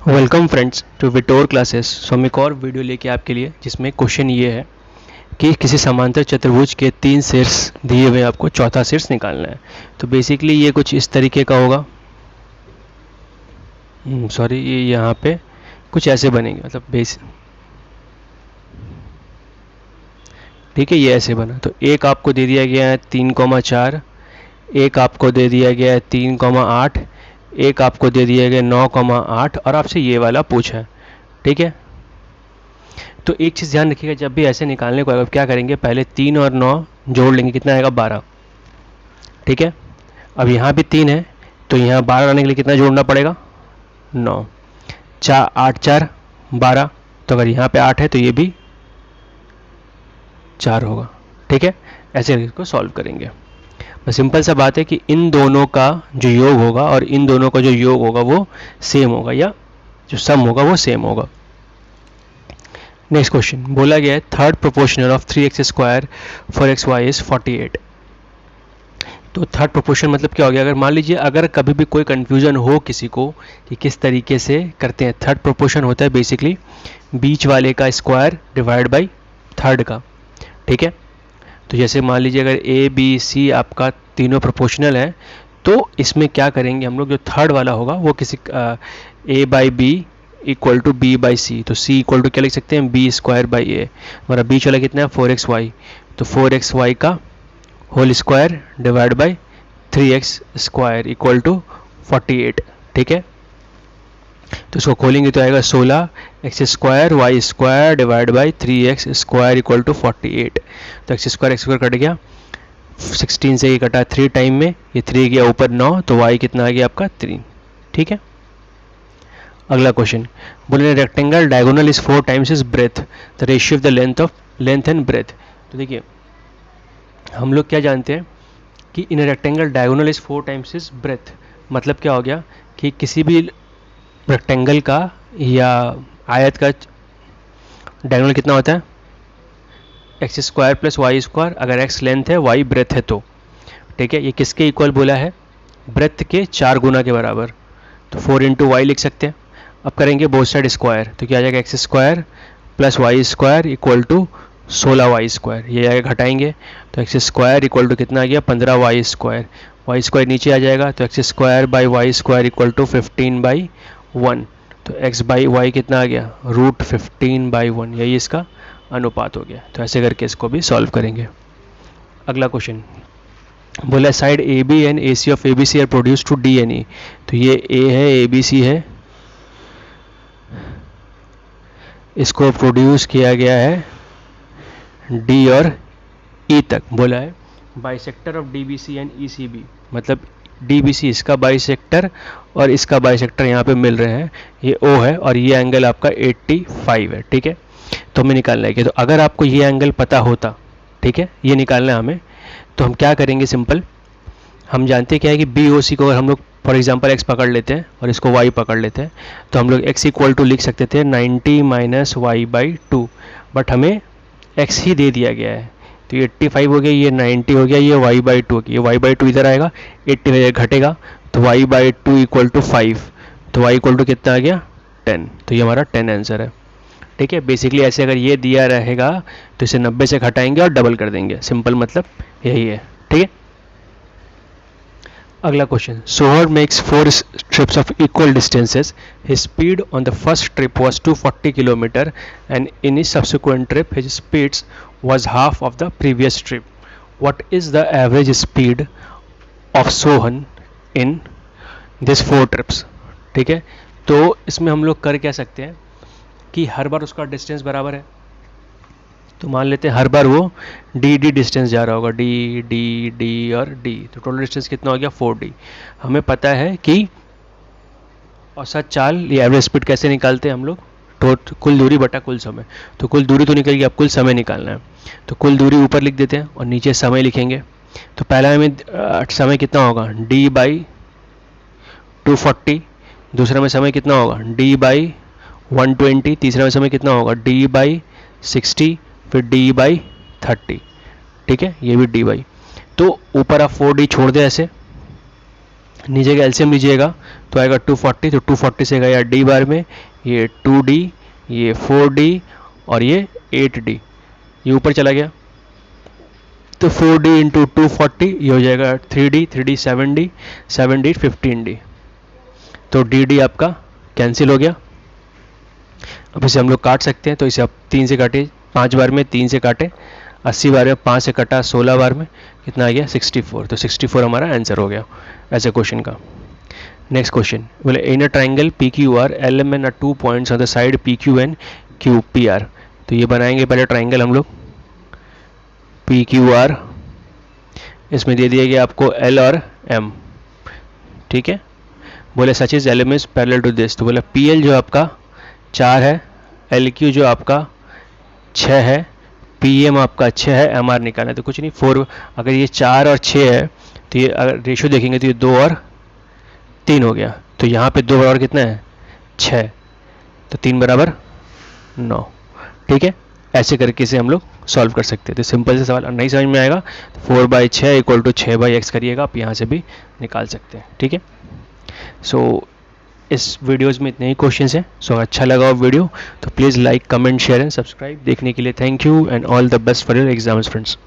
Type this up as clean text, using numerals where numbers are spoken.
Welcome friends to विटोर classes. So हम एक और वीडियो लेके आपके लिए, जिसमें क्वेश्चन ये है कि किसी समांतर चतुर्भुज के 3 शीर्ष दिए हुए, आपको चौथा शीर्ष निकालना है। तो बेसिकली ये कुछ इस तरीके का होगा। सॉरी, ये यहाँ पे कुछ ऐसे बनेंगे, मतलब बेस, ठीक है, ये ऐसे बना। तो एक आपको दे दिया गया है 3,4, एक आपको दे दिया गया है 3,8, एक आपको दे दिया गया 9,8 और आपसे ये वाला पूछा है, ठीक है। तो एक चीज़ ध्यान रखिएगा, जब भी ऐसे निकालने को आएगा क्या करेंगे, पहले 3 और 9 जोड़ लेंगे, कितना आएगा 12, ठीक है। अब यहाँ भी 3 है तो यहाँ 12 लाने के लिए कितना जोड़ना पड़ेगा, 9, 8 4 12। तो अगर यहाँ पे 8 है तो ये भी 4 होगा, ठीक है। ऐसे इसको सॉल्व करेंगे। बस सिंपल सा बात है कि इन दोनों का जो योग होगा और इन दोनों का जो योग होगा वो सेम होगा, या जो सम होगा वो सेम होगा। नेक्स्ट क्वेश्चन बोला गया है third proportional of 3x square for x y is 48। तो थर्ड प्रोपोर्शन मतलब क्या हो गया, अगर मान लीजिए अगर कभी भी कोई कंफ्यूजन हो किसी को कि किस तरीके से करते हैं, थर्ड प्रोपोर्शन होता है बेसिकली बीच वाले का स्क्वायर डिवाइड बाय थर्ड का, ठीक है। तो जैसे मान लीजिए अगर ए बी सी आपका तीनों प्रोपोर्शनल है, तो इसमें क्या करेंगे हम लोग, जो थर्ड वाला होगा वो किसी A by B equal to B by C, तो सी इक्वल टू क्या लिख सकते हैं, बी स्क्वायर बाई ए। हमारा बीच वाला कितना है 4xy, तो 4xy का whole square divide by 3x square equal to 48, ठीक है। तो इसको खोलेंगे तो आएगा 16x square y square divide by 3x square equal to 48। तो एक्स स्क्वायर कट गया, 16 से ये कटा 3 टाइम में, ये 3 गया ऊपर 9, तो y कितना आ गया आपका 3, ठीक है। अगला क्वेश्चन बोले rectangle diagonal is 4 times is breadth, the ratio of the length and breadth. तो देखिए हम लोग क्या जानते हैं कि in rectangle diagonal is 4 times is breadth, मतलब क्या हो गया कि किसी भी रेक्टेंगल का या आयत का डायगोनल कितना होता है, x square plus y square, अगर एक्स लेंथ है वाई ब्रेथ है तो, ठीक है। ये किसके इक्वल बोला है, ब्रेथ के 4 गुना के बराबर, तो 4 इंटू वाई लिख सकते हैं। अब करेंगे बोथ साइड स्क्वायर, तो क्या आ जाएगा x square plus y square equal to 16 y square, ये आगे घटाएंगे तो एक्स स्क्वायर इक्वल टू कितना आ गया 15 वाई स्क्वायर नीचे आ जाएगा, तो x square by y square equal to 15/1, तो एक्स बाई वाई कितना आ गया √15/1, यही इसका अनुपात हो गया। तो ऐसे करके इसको भी सॉल्व करेंगे। अगला क्वेश्चन बोला side A B and A C of A B C are produce to D and E. तो ये ए है, ए बी सी है, इसको प्रोड्यूस किया गया है डी और ई तक। बोला है bisector of D B C and E C B, मतलब डी बी सी इसका बाइसेक्टर और इसका बाइसेक्टर यहाँ पे मिल रहे हैं, ये ओ है और ये एंगल आपका 85 है, ठीक है। तो हमें निकालना है कि, तो अगर आपको ये एंगल पता होता, ठीक है, ये निकालना है हमें, तो हम क्या करेंगे, सिंपल हम जानते क्या है कि बी ओ सी को अगर हम लोग फॉर एग्जांपल x पकड़ लेते हैं और इसको y पकड़ लेते हैं, तो हम लोग x इक्वल टू लिख सकते थे 90 माइनस वाई बाई 2, बट हमें x ही दे दिया गया है, तो ये 85 हो गया, ये 90 हो गया, ये y बाई 2 हो गया, ये y बाई 2 इधर आएगा, 85 घटेगा, तो y बाई 2 इक्वल टू 5, तो y इक्वल टू कितना आ गया 10, तो ये हमारा 10 आंसर है, ठीक है। बेसिकली ऐसे अगर ये दिया रहेगा तो इसे 90 से घटाएंगे और डबल कर देंगे, सिंपल मतलब यही है, ठीक है। अगला क्वेश्चन सोहर makes 4 trips of equal distances. His speed on the first trip was 240 km and in his subsequent trip his speeds was half of the previous trip. What is the average speed of Sohan in these 4 trips? ठीक है, तो इसमें हम लोग कर क्या सकते हैं कि हर बार उसका डिस्टेंस बराबर है, तो मान लेते हैं हर बार वो डी डी डिस्टेंस जा रहा होगा, डी डी डी और डी, तो टोटल डिस्टेंस कितना हो गया 4d। हमें पता है कि औसत चाल या एवरेज स्पीड कैसे निकालते हैं हम लोग, कुल दूरी बटा कुल समय, तो कुल दूरी तो निकल गई, अब कुल समय निकालना है, तो कुल दूरी ऊपर लिख देते हैं और नीचे समय लिखेंगे। तो पहला हमें समय कितना होगा d बाई 240, दूसरा में समय कितना होगा d बाई 120, तीसरा में समय कितना होगा d बाई 60, फिर d बाई 30, ठीक है, ये भी d बाई, तो ऊपर आप 4d छोड़ दें ऐसे, नीचे का एलसीएम लीजिएगा तो आएगा 240, तो 240 से गया डी बार में, ये 2D, ये 4D और ये 8D, ये ऊपर चला गया। तो 4D इंटू 240 ये हो जाएगा 3D, 3D 7D, 7D 15D, तो DD आपका कैंसिल हो गया। अब इसे हम लोग काट सकते हैं, तो इसे आप 3 से काटे, 5 बार में 3 से काटे, 80 बार में 5 से कटा, 16 बार में कितना आ गया 64, तो 64 हमारा आंसर हो गया ऐसे क्वेश्चन का। नेक्स्ट क्वेश्चन बोले in a triangle P Q R L M N are 2 points on the side P Q N Q P R. तो ये बनाएंगे पहले ट्राइंगल हम लोग पी क्यू आर, इसमें दे दिया गया आपको एल और एम, ठीक है। बोले such is L M is parallel to this, तो बोला पी एल जो आपका 4 है, एल क्यू जो आपका 6 है, पी एम आपका 6 है, एम आर निकालना है। तो कुछ नहीं, 4, अगर ये 4 और 6 है तो ये अगर रेशियो देखेंगे तो ये 2 और 3 हो गया, तो यहाँ पे 2 बराबर कितना है 6, तो 3 बराबर 9, ठीक है। ऐसे करके इसे हम लोग सॉल्व कर सकते हैं। तो सिंपल से सवाल नहीं समझ में आएगा तो 4/6 इक्वल टू 6/x करिएगा, आप यहाँ से भी निकाल सकते हैं, ठीक है। सो इस वीडियोस में इतने ही क्वेश्चंस हैं। सो अच्छा लगा वो वीडियो तो please like, comment, share and subscribe. देखने के लिए thank you and all the best for your exams friends.